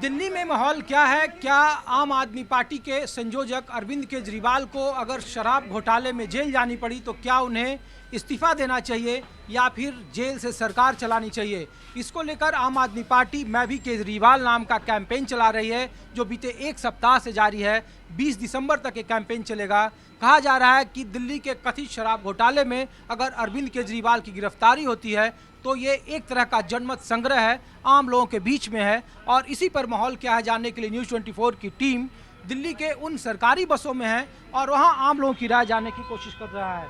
दिल्ली में माहौल क्या है? क्या आम आदमी पार्टी के संयोजक अरविंद केजरीवाल को अगर शराब घोटाले में जेल जानी पड़ी तो क्या उन्हें इस्तीफा देना चाहिए या फिर जेल से सरकार चलानी चाहिए? इसको लेकर आम आदमी पार्टी मैं भी केजरीवाल नाम का कैंपेन चला रही है, जो बीते एक सप्ताह से जारी है। 20 दिसंबर तक ये कैंपेन चलेगा। कहा जा रहा है कि दिल्ली के कथित शराब घोटाले में अगर अरविंद केजरीवाल की गिरफ्तारी होती है तो ये एक तरह का जनमत संग्रह है, आम लोगों के बीच में है। और इसी पर माहौल क्या है जानने के लिए न्यूज़ 24 की टीम दिल्ली के उन सरकारी बसों में है और वहाँ आम लोगों की राय जानने की कोशिश कर रहा है।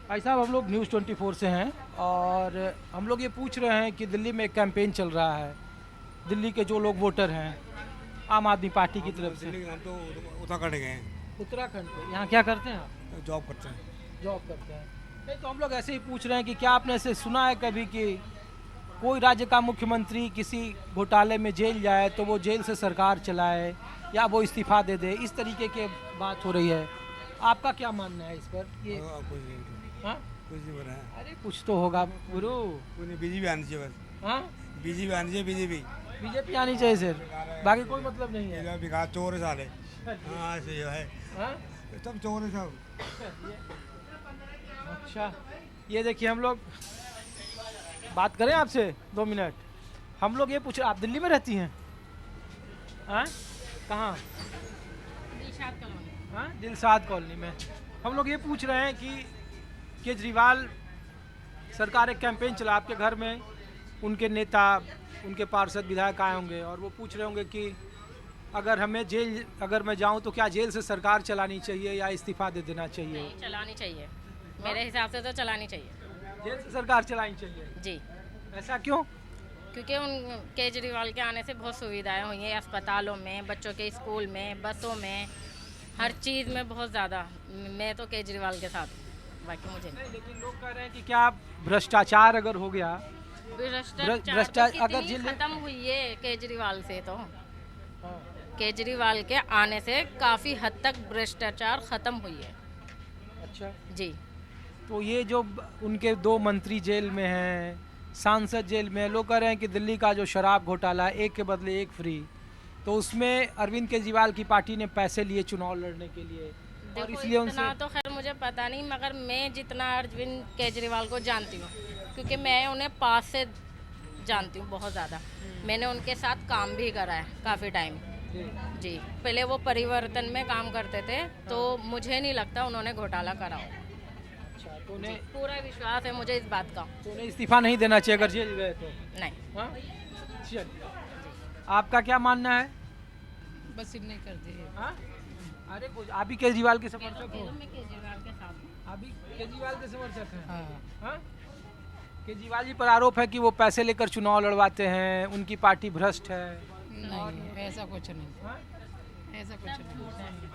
भाई साहब, हम लोग न्यूज़ 24 से हैं और हम लोग ये पूछ रहे हैं कि दिल्ली में एक कैंपेन चल रहा है। दिल्ली के जो लोग वोटर हैं आम आदमी पार्टी की तरफ से। हम तो उत्तराखंड गए हैं। उत्तराखंड पे यहाँ क्या करते हैं आप? जॉब करते हैं। जॉब करते हैं। नहीं, तो हम लोग ऐसे ही पूछ रहे हैं कि क्या आपने ऐसे सुना है कभी कि कोई राज्य का मुख्यमंत्री किसी घोटाले में जेल जाए तो वो जेल से सरकार चलाए या वो इस्तीफा दे दे? इस तरीके की बात हो रही है। आपका क्या मानना है इस पर? ये कुछ नहीं, हाँ, कुछ नहीं बना है। अरे कुछ तो होगा गुरु। कुछ नहीं, बीजेपी आनी चाहिए बस। हाँ, बीजेपी आनी चाहिए, बीजेपी आनी चाहिए सर, बाकी कोई मतलब नहीं है। विकास चोर है साले। हाँ सही है। हाँ? सब चोर है सब। अच्छा, ये देखिए, हम लोग बात करें आपसे 2 मिनट। हम लोग ये पूछ रहे, आप दिल्ली में रहती हैं? हाँ, कहाँ? हाँ, दिलशाद कॉलोनी में। हम लोग ये पूछ रहे हैं कि केजरीवाल सरकार एक कैंपेन चला, आपके घर में उनके नेता, उनके पार्षद, विधायक आए होंगे और वो पूछ रहे होंगे कि अगर मैं जाऊं तो क्या जेल से सरकार चलानी चाहिए या इस्तीफा दे देना चाहिए? नहीं, चलानी चाहिए। मेरे हिसाब से तो चलानी चाहिए। जेल से सरकार चलानी चाहिए जी। ऐसा क्यों? क्योंकि उन केजरीवाल के आने से बहुत सुविधाएं हुई हैं, अस्पतालों में, बच्चों के स्कूल में, बसों में, हर चीज़ में बहुत ज़्यादा। मैं तो केजरीवाल के साथ हूँ, बाकी मुझे नहीं। लेकिन लोग कह रहे हैं कि क्या भ्रष्टाचार अगर हो गया, भ्रष्टाचार अगर कितनी खत्म हुई है केजरीवाल से तो। हाँ, केजरीवाल के आने से काफ़ी हद तक भ्रष्टाचार खत्म हुई है। अच्छा, जी। तो ये जो उनके 2 मंत्री जेल में हैं, सांसद जेल में हैं, लोग कह रहे हैं कि दिल्ली का जो शराब घोटाला है, एक के बदले एक फ्री, तो उसमें अरविंद केजरीवाल की पार्टी ने पैसे लिए चुनाव लड़ने के लिए और इसलिए इतना उनसे। तो खैर मुझे पता नहीं, मगर मैं जितना अरविंद केजरीवाल को जानती हूँ, क्योंकि मैं उन्हें पास से जानती हूँ बहुत ज़्यादा। मैंने उनके साथ काम भी करा है काफ़ी टाइम। जी, पहले वो परिवर्तन में काम करते थे, तो मुझे नहीं लगता उन्होंने घोटाला करा हो। अच्छा, तो उन्हें पूरा विश्वास है मुझे इस बात का। इस्तीफा नहीं देना चाहिए अगर जेल गए तो? नहीं। हाँ, चलिए। आपका क्या मानना है? बस नहीं कर दिए। हाँ? अरे कुछ आप भी केजरीवाल के समर्थक हो? मैं केजरीवाल के साथ हूँ। आप भी केजरीवाल के समर्थक हैं? हाँ। हाँ? केजरीवाल जी पर आरोप है कि वो पैसे लेकर चुनाव लड़वाते हैं, उनकी पार्टी भ्रष्ट है। नहीं, ऐसा कुछ नहीं। हाँ? ऐसा कुछ नहीं।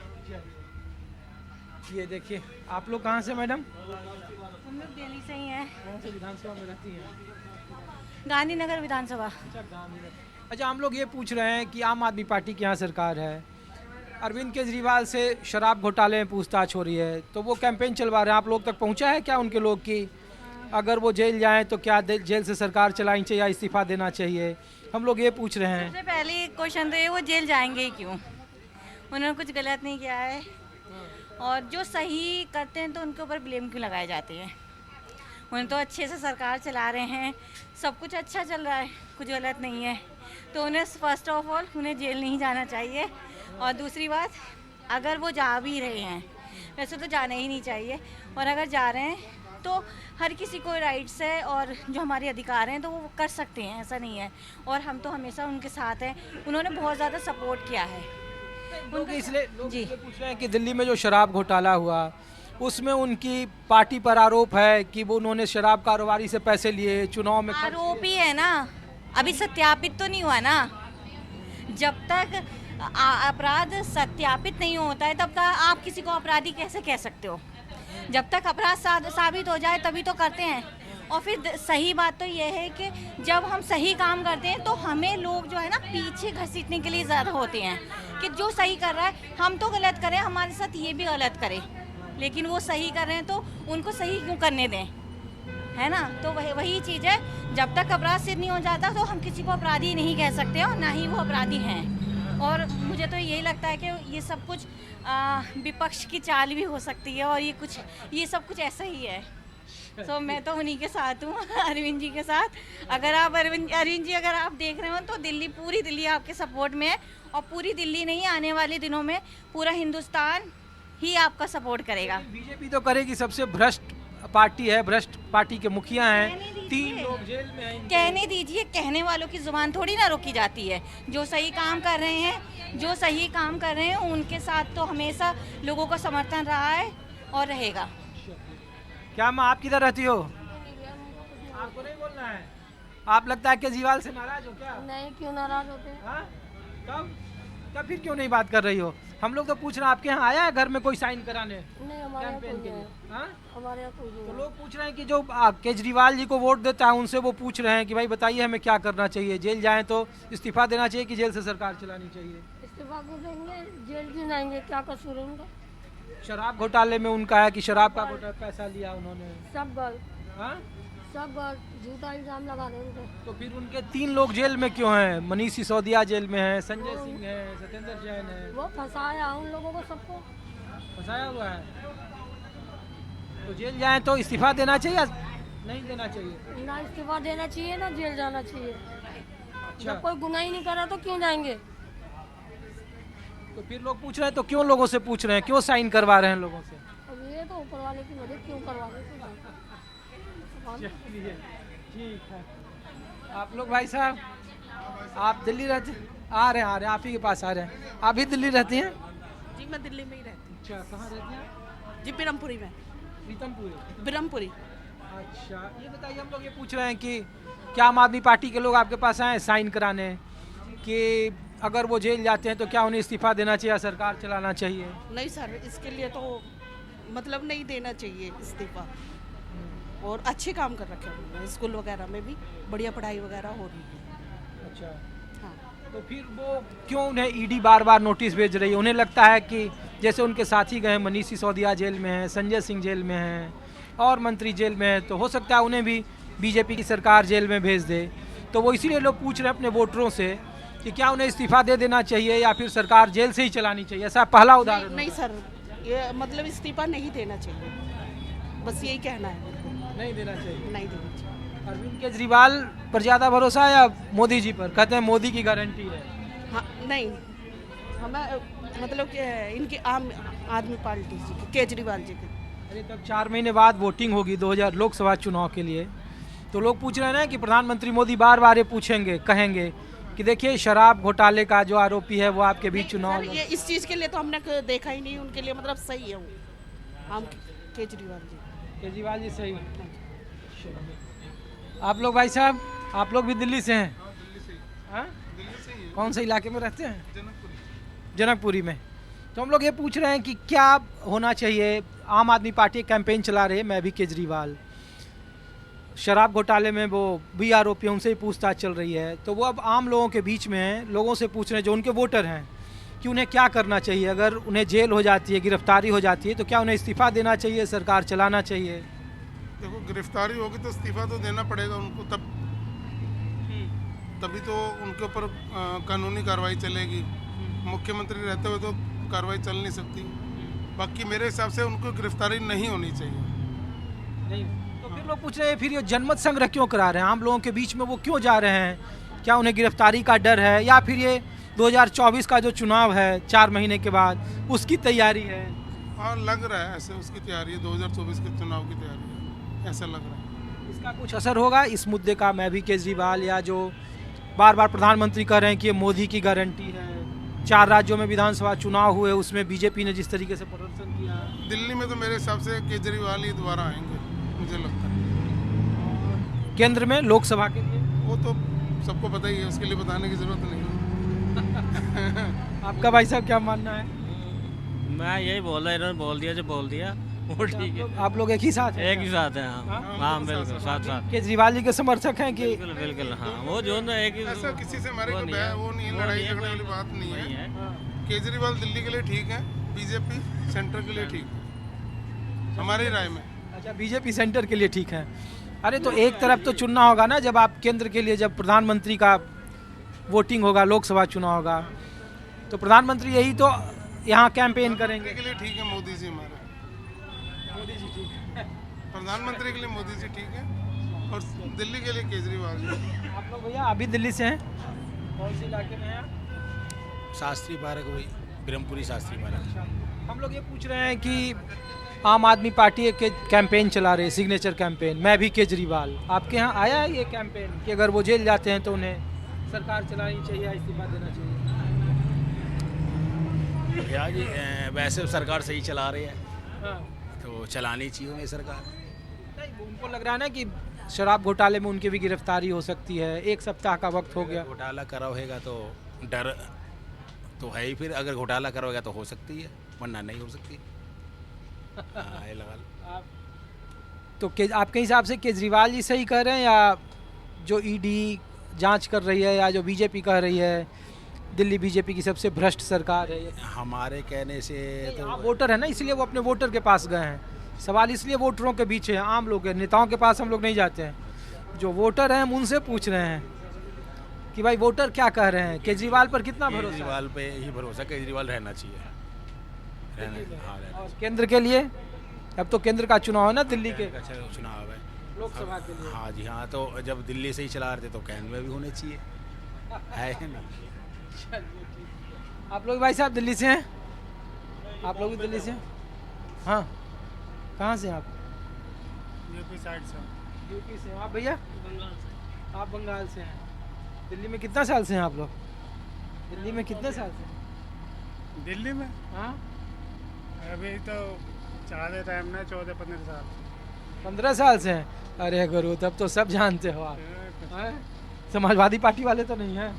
ये देखिए, आप लोग कहाँ से मैडम? हम लोग दिल्ली से ही हैं। कौन से विधानसभा में रहती हैं? गांधीनगर विधानसभा। अच्छा, हम लोग ये पूछ रहे हैं कि आम आदमी पार्टी की यहाँ सरकार है, अरविंद केजरीवाल से शराब घोटाले में पूछताछ हो रही है, तो वो कैंपेन चलवा रहे हैं। आप लोग तक पहुँचा है क्या उनके लोग की अगर वो जेल जाएं तो क्या जेल से सरकार चलानी चाहिए या इस्तीफा देना चाहिए? हम लोग ये पूछ रहे हैं। सबसे पहले क्वेश्चन तो ये, वो जेल जाएंगे ही क्यों? उन्होंने कुछ गलत नहीं किया है और जो सही करते हैं तो उनके ऊपर ब्लेम क्यों लगाए जाते हैं? उन्हें तो अच्छे से सरकार चला रहे हैं, सब कुछ अच्छा चल रहा है, कुछ गलत नहीं है, तो उन्हें फर्स्ट ऑफ ऑल उन्हें जेल नहीं जाना चाहिए। और दूसरी बात, अगर वो जा भी रहे हैं, वैसे तो जाना ही नहीं चाहिए, और अगर जा रहे हैं तो हर किसी को राइट्स है और जो हमारे अधिकार हैं तो वो कर सकते हैं, ऐसा नहीं है। और हम तो हमेशा उनके साथ हैं, उन्होंने बहुत ज़्यादा सपोर्ट किया है। लोग इसलिए जी। पूछ रहे हैं कि दिल्ली में जो शराब घोटाला हुआ उसमें उनकी पार्टी पर आरोप है कि वो उन्होंने शराब कारोबारी से पैसे लिए, चुनाव में खर्च आरोप किए। ही है ना, अभी सत्यापित तो नहीं हुआ ना। जब तक अपराध सत्यापित नहीं होता है तब तक आप किसी को अपराधी कैसे कह सकते हो? जब तक अपराध साबित हो जाए तभी तो करते हैं। और फिर सही बात तो ये है कि जब हम सही काम करते हैं तो हमें लोग जो है ना पीछे घसीटने के लिए ज़्यादा होते हैं कि जो सही कर रहा है हम तो गलत करें, हमारे साथ ये भी गलत करे, लेकिन वो सही कर रहे हैं तो उनको सही क्यों करने दें? है ना। तो वही चीज़ है, जब तक अपराध सिद्ध नहीं हो जाता तो हम किसी को अपराधी नहीं कह सकते और ना ही वो अपराधी हैं। और मुझे तो यही लगता है कि ये सब कुछ विपक्ष की चाल भी हो सकती है और ये सब कुछ ऐसा ही है। तो मैं तो उन्हीं के साथ हूँ, अरविंद जी के साथ। अगर आप अरविंद जी अगर आप देख रहे हो तो पूरी दिल्ली आपके सपोर्ट में है, और पूरी दिल्ली नहीं, आने वाले दिनों में पूरा हिंदुस्तान ही आपका सपोर्ट करेगा। बीजेपी तो करेगी, सबसे भ्रष्ट पार्टी है, भ्रष्ट पार्टी के मुखिया हैं, 3 लोग जेल में हैं। कहने दीजिए, कहने वालों की जुबान थोड़ी ना रोकी जाती है। जो सही काम कर रहे हैं उनके साथ तो हमेशा लोगों का समर्थन रहा है और रहेगा। क्या माँ आप किधर रहती हो? आपको नहीं बोलना है? आप लगता है केजरीवाल से नाराज हो क्या? नहीं, क्यों नाराज होते हैं? हाँ? तब फिर क्यों नहीं बात कर रही हो? हम लोग तो पूछ रहे हैं, आपके यहाँ आया है घर में कोई साइन कराने नहीं, हमारे यहाँ कैंपेन के लिए? हाँ? हमारे यहाँ कोई तो लोग पूछ रहे हैं कि जो केजरीवाल जी को वोट देता है उनसे वो पूछ रहे हैं कि भाई बताइए हमें क्या करना चाहिए, जेल जाएं तो इस्तीफा देना चाहिए कि जेल से सरकार चलानी चाहिए? इस्तीफा को देंगे, जेल क्यों जाएंगे, क्या कसूर है उनका? शराब घोटाले में उनका है कि शराब का पैसा लिया उन्होंने। सब गल, हाँ? सब गल, झूठा इल्जाम लगा रहे हैं उनके। तो फिर उनके 3 लोग जेल में क्यों हैं? मनीष सिसोदिया जेल में है, संजय सिंह है, सत्येंद्र जैन है। वो फंसाया उन लोगों को, सबको फंसाया हुआ है। तो जेल जाएं तो इस्तीफा देना चाहिए या नहीं देना चाहिए? ना इस्तीफा देना चाहिए ना जेल जाना चाहिए। अच्छा, जब कोई गुनाह ही नहीं करा तो क्यों जाएंगे? तो फिर लोग पूछ रहे हैं, तो क्यों लोगों से पूछ रहे हैं, क्यों साइन करवा रहे हैं लोगों से? अब ये तो ऊपर वाले की मदद क्यों करवा रहे हैं? चलिए, ठीक है। आप लोग भाई साहब, आप दिल्ली रहते? आ रहे हैं, आप ही के पास आ रहे हैं। आप भी दिल्ली रहती हैं? जी मैं दिल्ली में ही रहती हूँ। अच्छा, कहाँ रहती हैं? जी बिरमपुरी में। बिरमपुरी। अच्छा, ये बताइए, हम लोग ये पूछ रहे हैं कि क्या आम आदमी पार्टी के लोग आपके पास आए साइन कराने कि अगर वो जेल जाते हैं तो क्या उन्हें इस्तीफा देना चाहिए या सरकार चलाना चाहिए? नहीं सर, इसके लिए तो मतलब नहीं देना चाहिए इस्तीफा। और अच्छे काम कर रखे हैं, स्कूल वगैरह में भी बढ़िया पढ़ाई वगैरह हो रही है। अच्छा, हाँ। तो फिर वो क्यों उन्हें ईडी बार बार नोटिस भेज रही है? उन्हें लगता है कि जैसे उनके साथी गए, मनीष सिसोदिया जेल में है, संजय सिंह जेल में है और मंत्री जेल में है, तो हो सकता है उन्हें भी बीजेपी की सरकार जेल में भेज दे। तो वो इसीलिए लोग पूछ रहे हैं अपने वोटरों से कि क्या उन्हें इस्तीफा दे देना चाहिए या फिर सरकार जेल से ही चलानी चाहिए। ऐसा पहला उदाहरण। नहीं सर, ये मतलब इस्तीफा नहीं देना चाहिए, बस यही कहना है। नहीं देना चाहिए। नहीं देना चाहिए। अरविंद केजरीवाल पर ज़्यादा भरोसा है या मोदी जी पर? कहते हैं मोदी की गारंटी है। हाँ नहीं, हमें मतलब कि इनकी आम आदमी पार्टी जी की, केजरीवाल जी की। अरे तब 4 महीने बाद वोटिंग होगी 2000 लोकसभा चुनाव के लिए, तो लोग पूछ रहे हैं ना कि प्रधानमंत्री मोदी बार बार ये पूछेंगे, कहेंगे कि देखिए शराब घोटाले का जो आरोपी है वो आपके बीच चुनाव सर, ये इस चीज़ के लिए तो हमने देखा ही नहीं, उनके लिए मतलब सही है वो हम केजरीवाल जी सही। आप लोग भाई साहब, आप लोग भी दिल्ली से हैं? हाँ? कौन से इलाके में रहते हैं? जनकपुरी में। तो हम लोग ये पूछ रहे हैं कि क्या होना चाहिए। आम आदमी पार्टी कैंपेन चला रही है, मैं भी केजरीवाल। शराब घोटाले में वो भी आरोपी, उनसे ही पूछताछ चल रही है, तो वो अब आम लोगों के बीच में हैं, लोगों से पूछ रहे हैं जो उनके वोटर हैं कि उन्हें क्या करना चाहिए। अगर उन्हें जेल हो जाती है, गिरफ्तारी हो जाती है, तो क्या उन्हें इस्तीफा देना चाहिए, सरकार चलाना चाहिए? देखो, गिरफ्तारी होगी तो इस्तीफा तो देना पड़ेगा उनको, तभी तो उनके ऊपर कानूनी कार्रवाई चलेगी। मुख्यमंत्री रहते हुए तो कार्रवाई चल नहीं सकती। बाकी मेरे हिसाब से उनको गिरफ्तारी नहीं होनी चाहिए। नहीं, तो फिर लोग पूछ रहे हैं फिर ये जनमत संग्रह क्यों करा रहे हैं, आम लोगों के बीच में वो क्यों जा रहे हैं? क्या उन्हें गिरफ्तारी का डर है या फिर ये 2024 का जो चुनाव है 4 महीने के बाद उसकी तैयारी है? हाँ, लग रहा है ऐसे उसकी तैयारी है, 2024 के चुनाव की तैयारी है, ऐसा लग रहा है। इसका कुछ असर होगा इस मुद्दे का? मैं भी केजरीवाल या जो बार बार प्रधानमंत्री कह रहे हैं कि ये मोदी की गारंटी है, 4 राज्यों में विधानसभा चुनाव हुए उसमें बीजेपी ने जिस तरीके से प्रदर्शन किया। दिल्ली में तो मेरे हिसाब से केजरीवाल ही दोबारा आएंगे, मुझे लगता है। केंद्र में लोकसभा के लिए वो तो सबको पता ही है, उसके लिए बताने की जरूरत नहीं है। आपका भाई साहब क्या मानना है? मैं यही बोल रहा, इन्होंने बोल दिया जो बोल दिया वो ठीक है। आप लोग एक ही साथ हैं? एक ही साथ है। हाँ हाँ बिल्कुल साथ साथ। केजरीवाल जी के समर्थक हैं कि? बिल्कुल बिल्कुल हाँ, वो जो ना एक ही ऐसा किसी से हमारे वो को नहीं है, वो नहीं है, लड़ाई झगड़े वाली बात नहीं वही है। है। केजरीवाल दिल्ली के लिए ठीक है, बीजेपी सेंटर के लिए ठीक है, हमारी राय में। अच्छा, बीजेपी सेंटर के लिए ठीक है। अरे तो एक तरफ तो चुनना होगा ना, जब आप केंद्र के लिए, जब प्रधानमंत्री का वोटिंग होगा, लोकसभा चुनाव होगा, तो प्रधानमंत्री यही तो यहाँ कैंपेन करेंगे। के लिए ठीक है मोदी जी हमारे, मोदी जी ठीक है। प्रधानमंत्री के लिए मोदी जी ठीक है, और दिल्ली के लिए केजरीवाल जी। आप लोग भैया अभी दिल्ली से हैं, कौन से इलाके में हैं आप? शास्त्री पार्क, वही ब्रह्मपुरी शास्त्री पार्क। हम लोग ये पूछ रहे हैं कि आम आदमी पार्टी के कैंपेन चला रहे, सिग्नेचर कैंपेन, मैं भी केजरीवाल, आपके यहाँ आया है ये कैंपेन कि अगर वो जेल जाते हैं तो उन्हें सरकार चलानी चाहिए, इस्तीफा देना चाहिए? भैया जी वैसे सरकार सही चला रही है, हाँ। तो चलानी चाहिए उन्हें सरकार। नहीं, उनको लग रहा है ना कि शराब घोटाले में उनकी भी गिरफ्तारी हो सकती है, 1 सप्ताह का वक्त हो गया। घोटाला करा होगा तो डर तो है ही, फिर अगर घोटाला करा होगा तो हो सकती है, वरना नहीं हो सकती। हाँ, ये लगा लो। तो आपके हिसाब से केजरीवाल जी सही कह रहे हैं, या जो ईडी जांच कर रही है, या जो बीजेपी कह रही है दिल्ली बीजेपी की सबसे भ्रष्ट सरकार है? हमारे कहने से तो आप वोटर है ना, इसलिए वो अपने वोटर के पास गए हैं। सवाल इसलिए वोटरों के बीच है, आम लोग हैं, नेताओं के पास हम लोग नहीं जाते हैं। जो वोटर हैं हम उनसे पूछ रहे हैं कि भाई वोटर क्या कह रहे हैं, केजरीवाल पर कितना भरोसा है? केजरीवाल पे ही भरोसा, केजरीवाल रहना चाहिए, रहना। और केंद्र के लिए अब तो केंद्र का चुनाव है ना, दिल्ली के अच्छा चुनाव है लोकसभा के लिए। हाँ जी हाँ, तो जब दिल्ली से ही चला रहे थे तो केंद्र में भी होने चाहिए, है ना। आप लोग भाई साहब दिल्ली से हैं? आप लोग भी दिल्ली से हैं? हाँ, कहाँ से हैं आप? यूपी साइड से। यूपी से। आप भैया? आप बंगाल से हैं। दिल्ली में कितना साल से हैं आप लोग? दिल्ली में कितने साल से? दिल्ली में हाँ, अभी तो ज़्यादा टाइम ना, 14-15 साल। 15 साल से हैं? अरे गुरु, तब तो सब जानते हो आप। हैं? समाजवादी पार्टी वाले तो नहीं हैं?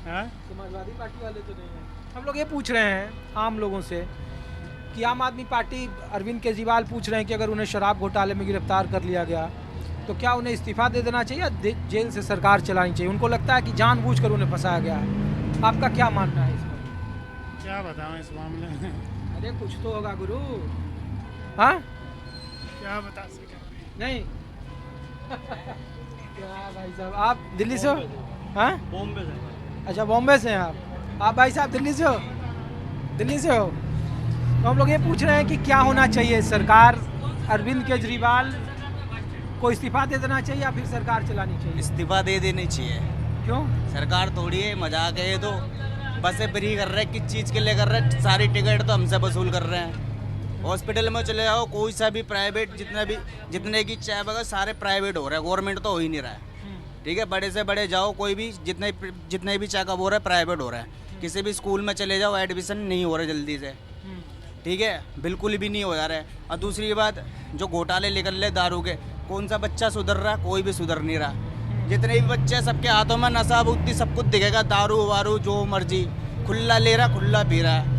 हाँ, समाजवादी पार्टी वाले तो नहीं हैं। हम लोग ये पूछ रहे हैं आम लोगों से कि आम आदमी पार्टी, अरविंद केजरीवाल पूछ रहे हैं कि अगर उन्हें शराब घोटाले में गिरफ्तार कर लिया गया तो क्या उन्हें इस्तीफा दे देना चाहिए या जेल से सरकार चलानी चाहिए? उनको लगता है कि जानबूझकर उन्हें फंसाया गया है। आपका क्या मानना है इसमें? क्या बताऊँ इस मामले में? अरे कुछ तो होगा गुरु। हाँ, क्या बता सकें? नहीं। क्या भाई साहब, आप दिल्ली से हो? हाँ, बॉम्बे से। अच्छा, बॉम्बे से हैं आप भाई साहब दिल्ली से हो? दिल्ली से हो? तो हम लोग ये पूछ रहे हैं कि क्या होना चाहिए, सरकार अरविंद केजरीवाल को इस्तीफा दे देना चाहिए या फिर सरकार चलानी चाहिए? इस्तीफा दे देनी चाहिए। क्यों? सरकार थोड़ी है, मजाक है ये तो। बसें फ्री कर रहे हैं, किस चीज़ के लिए कर रहे हैं? सारी टिकट तो हमसे वसूल कर रहे हैं। हॉस्पिटल में चले जाओ, कोई सा भी प्राइवेट, जितने की चाय वगैरह सारे प्राइवेट हो रहा है, गवर्नमेंट तो हो ही नहीं रहा है। ठीक है, बड़े से बड़े जाओ, कोई भी जितने भी चेकअप हो रहा है प्राइवेट हो रहा है। किसी भी स्कूल में चले जाओ, एडमिशन नहीं हो रहा जल्दी से। ठीक है, बिल्कुल भी नहीं हो जा रहा है। और दूसरी बात, जो घोटाले निकल रहे दारू के, कौन सा बच्चा सुधर रहा है? कोई भी सुधर नहीं रहा। जितने भी बच्चे, सबके हाथों में नशा बुद्धि सब कुछ दिखेगा, दारू वारू जो मर्जी, खुला ले रहा, खुला पी रहा है।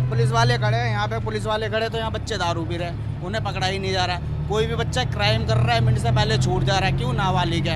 पुलिस वाले खड़े हैं यहाँ पे, पुलिस वाले खड़े तो यहाँ बच्चे दारू पी रहे हैं, उन्हें पकड़ा ही नहीं जा रहा। कोई भी बच्चा क्राइम कर रहा है, मिनट से पहले छूट जा रहा है, क्यों? नाबालिग है।